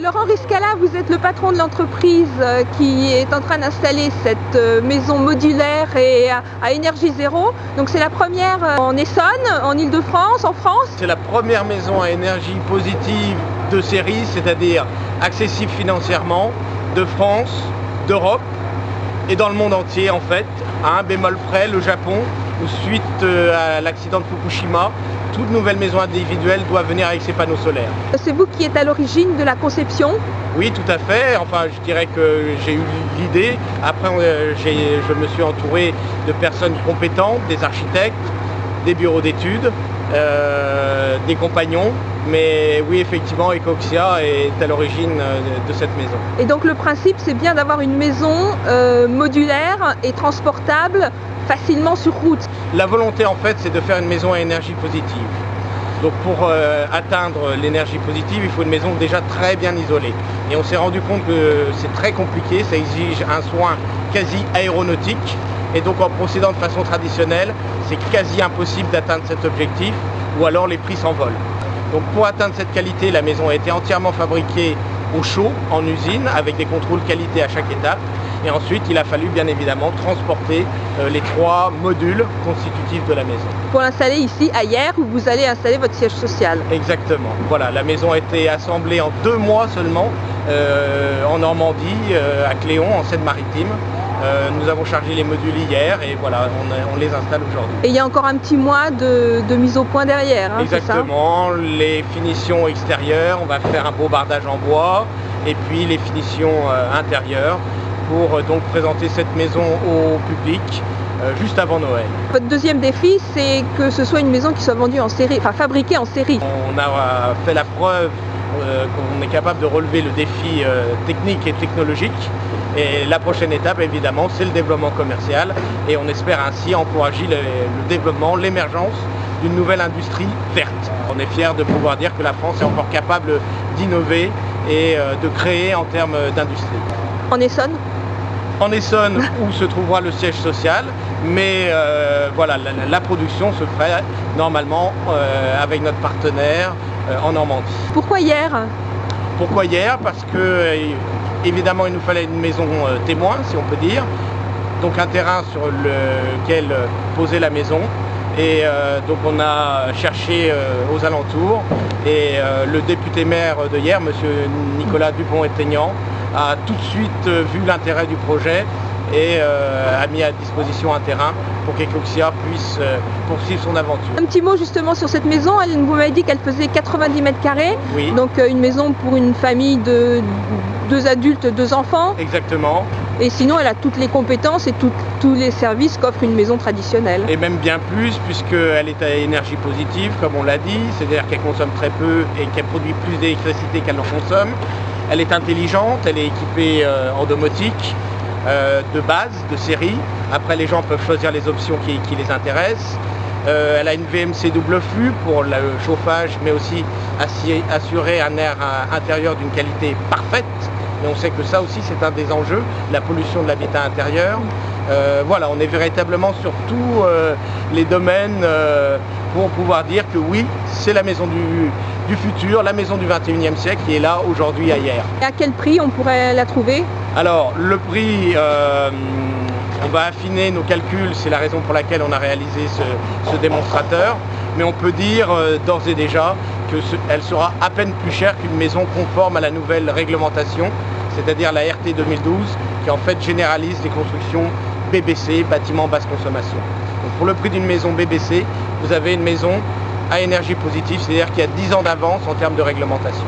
Laurent Riscala, vous êtes le patron de l'entreprise qui est en train d'installer cette maison modulaire et à énergie zéro. Donc c'est la première en Essonne, en Île-de-France, en France. C'est la première maison à énergie positive de série, c'est-à-dire accessible financièrement, de France, d'Europe et dans le monde entier en fait. À un bémol près, le Japon, où suite à l'accident de Fukushima, toute nouvelle maison individuelle doit venir avec ses panneaux solaires. C'est vous qui êtes à l'origine de la conception? Oui, tout à fait. Enfin, je dirais que j'ai eu l'idée. Après, je me suis entouré de personnes compétentes, des architectes, des bureaux d'études, des compagnons. Mais oui, effectivement, Ecoxia est à l'origine de cette maison. Et donc le principe, c'est bien d'avoir une maison modulaire et transportable facilement sur route. La volonté, en fait, c'est de faire une maison à énergie positive. Donc pour atteindre l'énergie positive, il faut une maison déjà très bien isolée. Et on s'est rendu compte que c'est très compliqué, ça exige un soin quasi aéronautique. Et donc en procédant de façon traditionnelle, c'est quasi impossible d'atteindre cet objectif, ou alors les prix s'envolent. Donc pour atteindre cette qualité, la maison a été entièrement fabriquée au chaud, en usine, avec des contrôles qualité à chaque étape. Et ensuite, il a fallu bien évidemment transporter les 3 modules constitutifs de la maison. Pour l'installer ici, à Hyères, où vous allez installer votre siège social. Exactement. Voilà, la maison a été assemblée en 2 mois seulement, en Normandie, à Cléon, en Seine-Maritime. Nous avons chargé les modules hier et voilà, on les installe aujourd'hui. Et il y a encore un petit mois de mise au point derrière, hein, exactement, les finitions extérieures, on va faire un beau bardage en bois et puis les finitions intérieures pour donc présenter cette maison au public juste avant Noël. Votre deuxième défi, c'est que ce soit une maison qui soit vendue en série, enfin fabriquée en série. On a fait la preuve qu'on est capable de relever le défi technique et technologique. Et la prochaine étape, évidemment, c'est le développement commercial. Et on espère ainsi encourager le développement, l'émergence d'une nouvelle industrie verte. On est fiers de pouvoir dire que la France est encore capable d'innover et de créer en termes d'industrie. En Essonne ? En Essonne, où se trouvera le siège social, mais voilà, la production se ferait normalement avec notre partenaire en Normandie. Pourquoi Hyères ? Pourquoi Hyères ? Parce que évidemment il nous fallait une maison témoin, si on peut dire, donc un terrain sur lequel poser la maison. Et donc on a cherché aux alentours et le député maire de Hyères, M. Nicolas Dupont-Aignan, a tout de suite vu l'intérêt du projet et a mis à disposition un terrain pour qu'Ecoxia puisse poursuivre son aventure. Un petit mot justement sur cette maison, vous m'avez dit qu'elle faisait 90 mètres carrés, oui. Donc une maison pour une famille de 2 adultes, 2 enfants. Exactement. Et sinon elle a toutes les compétences et tous les services qu'offre une maison traditionnelle. Et même bien plus puisqu'elle est à énergie positive comme on l'a dit, c'est-à-dire qu'elle consomme très peu et qu'elle produit plus d'électricité qu'elle n'en consomme. Elle est intelligente, elle est équipée en domotique. De base, de série. Après, les gens peuvent choisir les options qui les intéressent. Elle a une VMC double flux pour le chauffage, mais aussi assurer un air intérieur d'une qualité parfaite. Et on sait que ça aussi, c'est un des enjeux, la pollution de l'habitat intérieur. Voilà, on est véritablement sur tous les domaines pour pouvoir dire que oui, c'est la maison du futur, la maison du 21e siècle qui est là aujourd'hui à Hyères. Et à quel prix on pourrait la trouver ? Alors, le prix, on va affiner nos calculs, c'est la raison pour laquelle on a réalisé ce démonstrateur. Mais on peut dire d'ores et déjà qu'elle sera à peine plus chère qu'une maison conforme à la nouvelle réglementation, c'est-à-dire la RT 2012, qui en fait généralise les constructions BBC, bâtiments basse consommation. Donc pour le prix d'une maison BBC, vous avez une maison à énergie positive, c'est-à-dire qu'il y a 10 ans d'avance en termes de réglementation.